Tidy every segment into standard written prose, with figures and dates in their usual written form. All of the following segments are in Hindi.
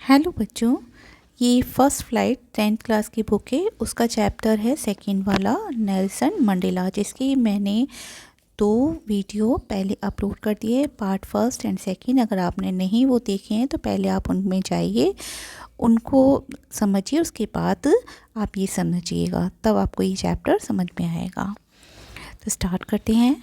हेलो बच्चों, ये फर्स्ट फ्लाइट 10th क्लास की बुक है। उसका चैप्टर है सेकंड वाला नेल्सन मंडेला, जिसकी मैंने 2 वीडियो पहले अपलोड कर दिए, पार्ट फर्स्ट एंड सेकंड। अगर आपने नहीं वो देखे हैं तो पहले आप उनमें जाइए, उनको समझिए, उसके बाद आप ये समझिएगा, तब आपको ये चैप्टर समझ में आएगा। तो स्टार्ट करते हैं।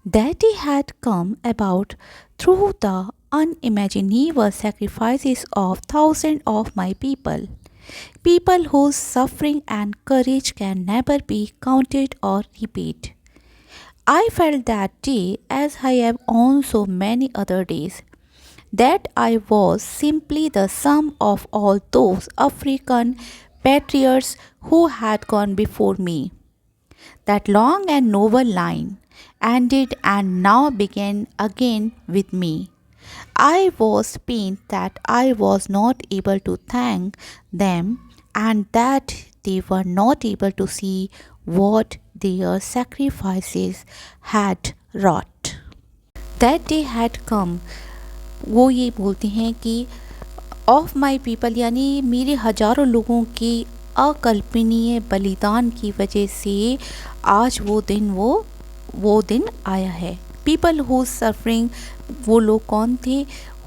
Daddy had come about through the unimaginable sacrifices of thousands of my people whose suffering and courage can never be counted or repeated. I felt that day, as I have on so many other days, that I was simply the sum of all those African patriots who had gone before me. That long and noble line ended and now began again with me. I was pained that I was not able to thank them and that they were not able to see what their sacrifices had wrought. That day had come. वो ये बोलते हैं कि ऑफ माई पीपल, यानी मेरे हजारों लोगों की अकल्पनीय बलिदान की वजह से आज वो दिन आया है। पीपल हुज सफरिंग, वो लोग कौन थे?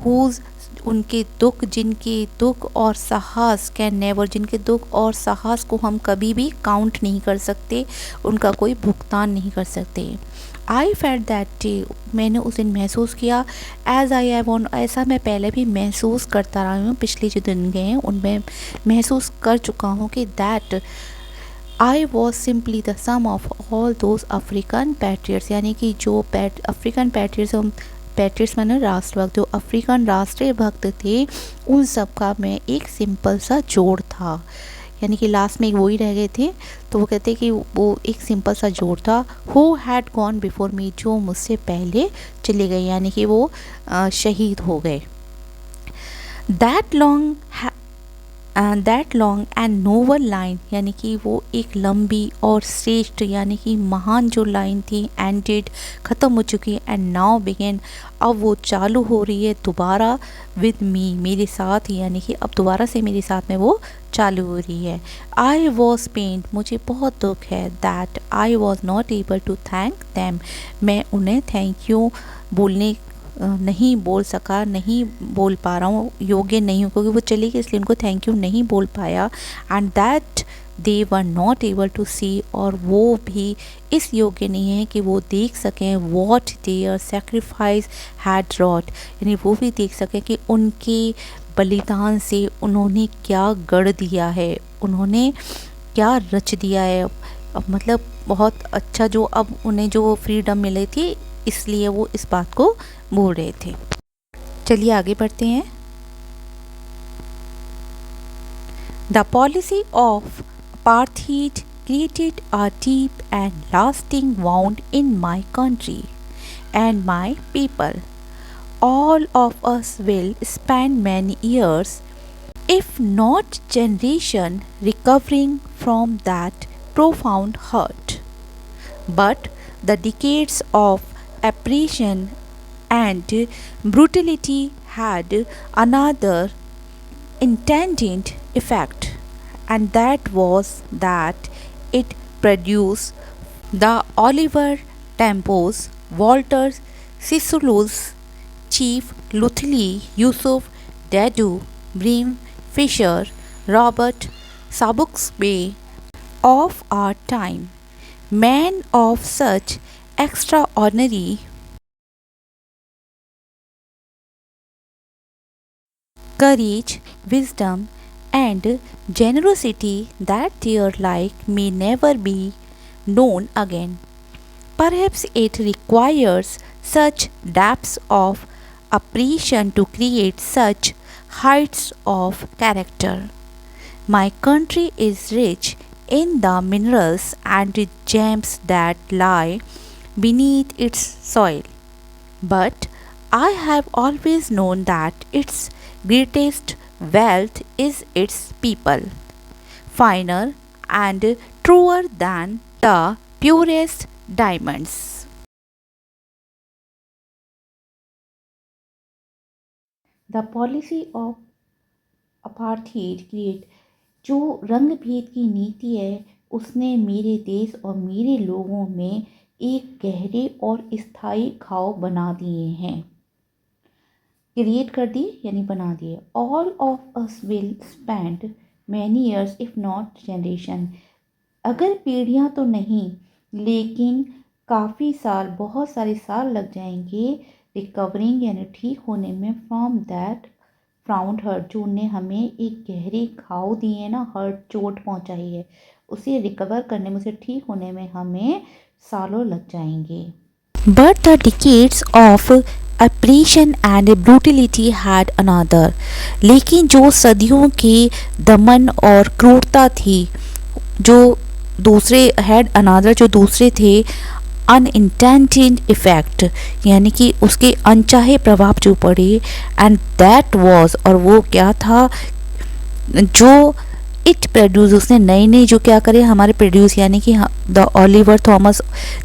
हुज, उनके दुख, जिनके दुख और साहस, कैन नेवर, जिनके दुख और साहस को हम कभी भी काउंट नहीं कर सकते, उनका कोई भुगतान नहीं कर सकते। आई फेल्ट दैट डे, मैंने उस दिन महसूस किया। एज आई हैव ऑन, ऐसा मैं पहले भी महसूस करता रहा हूँ, पिछले जो दिन गए हैं उनमें महसूस कर चुका हूँ कि that I was simply the sum of all those African patriots, यानी कि जो अफ्रीकन पैट्रियट्स माने राष्ट्रभक्त, जो अफ्रीकन राष्ट्रीय भक्त थे, उन सब का मैं एक सिंपल सा जोड़ था। यानी कि लास्ट में वही रह गए थे, तो वो कहते कि वो एक सिंपल सा जोड़ था। Who had gone before me, जो मुझसे पहले चले गए, यानी कि वो शहीद हो गए। That long and noble line, यानी कि वो एक लंबी और श्रेष्ठ, यानी कि महान जो लाइन थी, एंडेड, ख़त्म हो चुकी है, एंड नाउ बिगेन, अब वो चालू हो रही है दोबारा, विद मी, मेरे साथ, यानी कि अब दोबारा से मेरे साथ में वो चालू हो रही है। आई वॉज पेन्ड, मुझे बहुत दुख है, that I was not able to thank them, मैं उन्हें थैंक यू बोलने नहीं बोल सका, नहीं बोल पा रहा हूँ, योग्य नहीं हूँ, क्योंकि वो चली गई इसलिए उनको थैंक यू नहीं बोल पाया। And that they were not able to see, और वो भी इस योग्य नहीं है कि वो देख सकें what their sacrifice had wrought, यानी वो भी देख सकें कि उनके बलिदान से उन्होंने क्या गढ़ दिया है, उन्होंने क्या रच दिया है। मतलब बहुत अच्छा, जो अब उन्हें जो फ्रीडम मिली थी, इसलिए वो इस बात को बोल रहे थे। चलिए आगे बढ़ते हैं। The policy of apartheid created a deep and lasting wound in my country and my people. All of us will spend many years, if not generation, recovering from that profound hurt. But the decades of oppression and brutality had another intended effect, and that was that it produced the Oliver Tambos, Walter Sisulus, Chief Luthuli, Yusuf Dadu, Brim Fisher, Robert Sabuksbey of our time, men of such extraordinary courage, wisdom, and generosity that their like may never be known again. Perhaps it requires such depths of appreciation to create such heights of character. My country is rich in the minerals and gems that lie beneath its soil, but I have always known that its greatest wealth is its people, finer and truer than the purest diamonds. The policy of apartheid create, जो रंग भेद की नीति है उसने मेरे देश और मेरे लोगों में एक गहरे और स्थायी घाव बना दिए हैं। क्रिएट कर दिए यानी बना दिए। All of us will spend many years if not generation, अगर पीढ़ियाँ तो नहीं लेकिन काफ़ी साल, बहुत सारे साल लग जाएंगे रिकवरिंग यानी ठीक होने में फ्रॉम दैट फ्राउंड हर्ट, जो ने हमें एक गहरे घाव दिए ना, हर्ट चोट पहुंचाई है, उसे रिकवर करने में, उसे ठीक होने में हमें सालों लग जाएंगे। But the decades of oppression and brutality had another, लेकिन जो सदियों के दमन और क्रूरता थी, जो दूसरे हैड अनदर, जो दूसरे थे अनइंटेंडेड इफ़ेक्ट, यानी कि उसके अनचाहे प्रभाव जो पड़े, एंड दैट वाज, और वो क्या था, जो इट प्रोड्यूस, उसने नए नए जो क्या करे हमारे प्रोड्यूस, यानी कि द ओलिवर थॉमस,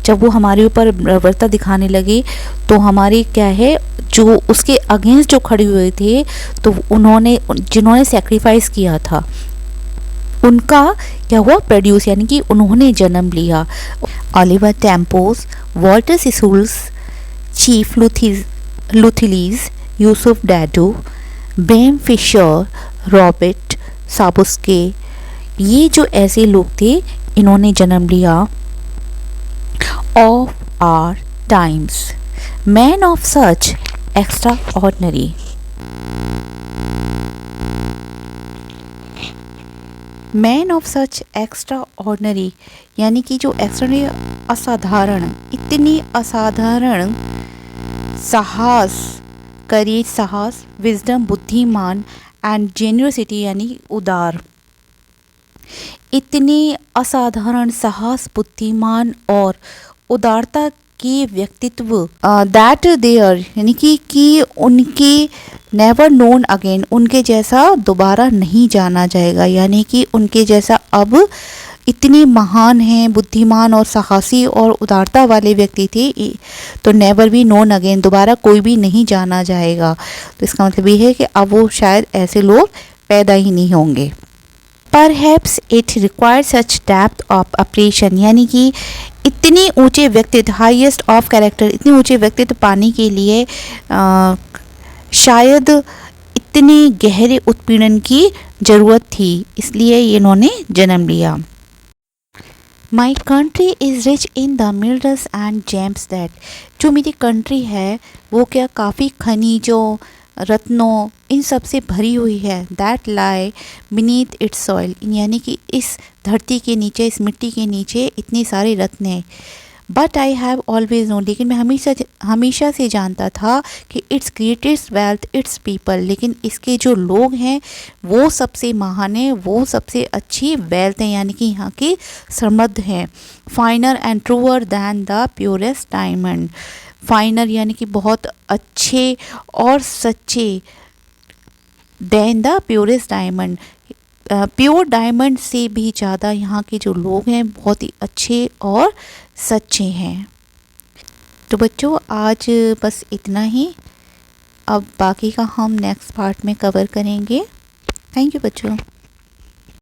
जब वो हमारे ऊपर बर्बरता दिखाने लगे तो हमारी क्या है, जो उसके अगेंस्ट जो खड़े हुए थे, तो उन्होंने, जिन्होंने सेक्रीफाइस किया था, उनका क्या हुआ, प्रोड्यूस, यानी कि उन्होंने जन्म लिया। Oliver Tambo, Walter Sisulu, Chief Luthuli, Yusuf Dadoo, Bram Fischer, Robert Sobukwe, ये जो ऐसे लोग थे इन्होंने जन्म लिया। Of our times, man of such extraordinary, man of such extraordinary, यानी कि जो एक्स्ट्रा असाधारण, इतनी असाधारण साहस, करेज साहस, विजडम बुद्धिमान, एंड जेन्युसिटी यानी उदार, इतने असाधारण साहस, बुद्धिमान और उदारता के व्यक्तित्व, दैट देयर, यानी कि उनके नेवर नोन अगेन, उनके जैसा दोबारा नहीं जाना जाएगा, यानी कि उनके जैसा अब इतने महान हैं, बुद्धिमान और साहसी और उदारता वाले व्यक्ति थे, तो नेवर बी नोन अगेन, दोबारा कोई भी नहीं जाना जाएगा। तो इसका मतलब ये है कि अब वो शायद ऐसे लोग पैदा ही नहीं होंगे। Perhaps it require such depth of oppression, यानी कि इतनी ऊंचे व्यक्तित्व, हाईएस्ट ऑफ कैरेक्टर, इतने ऊंचे व्यक्तित्व पाने के लिए शायद इतने गहरे उत्पीड़न की ज़रूरत थी, इसलिए इन्होंने जन्म लिया। My country is rich in the minerals and James that, जो मेरी कंट्री है वो क्या काफ़ी खनिजों, रत्नों, इन सब से भरी हुई है। That lie beneath it's soil, यानी कि इस धरती के नीचे, इस मिट्टी के नीचे इतने सारे रत्न हैं। But I have always known, लेकिन मैं हमेशा से जानता था कि it's greatest wealth it's people, लेकिन इसके जो लोग हैं वो सबसे महान है, वो सबसे अच्छी वेल्थ है, यानी कि यहाँ की समृद्ध हैं। Finer and truer than the purest diamond, finer यानी कि बहुत अच्छे और सच्चे, then the purest diamond, pure diamond से भी ज़्यादा यहाँ के जो लोग हैं बहुत ही अच्छे और सच्चे हैं। तो बच्चों आज बस इतना ही, अब बाकी का हम नेक्स्ट पार्ट में कवर करेंगे। थैंक यू बच्चों।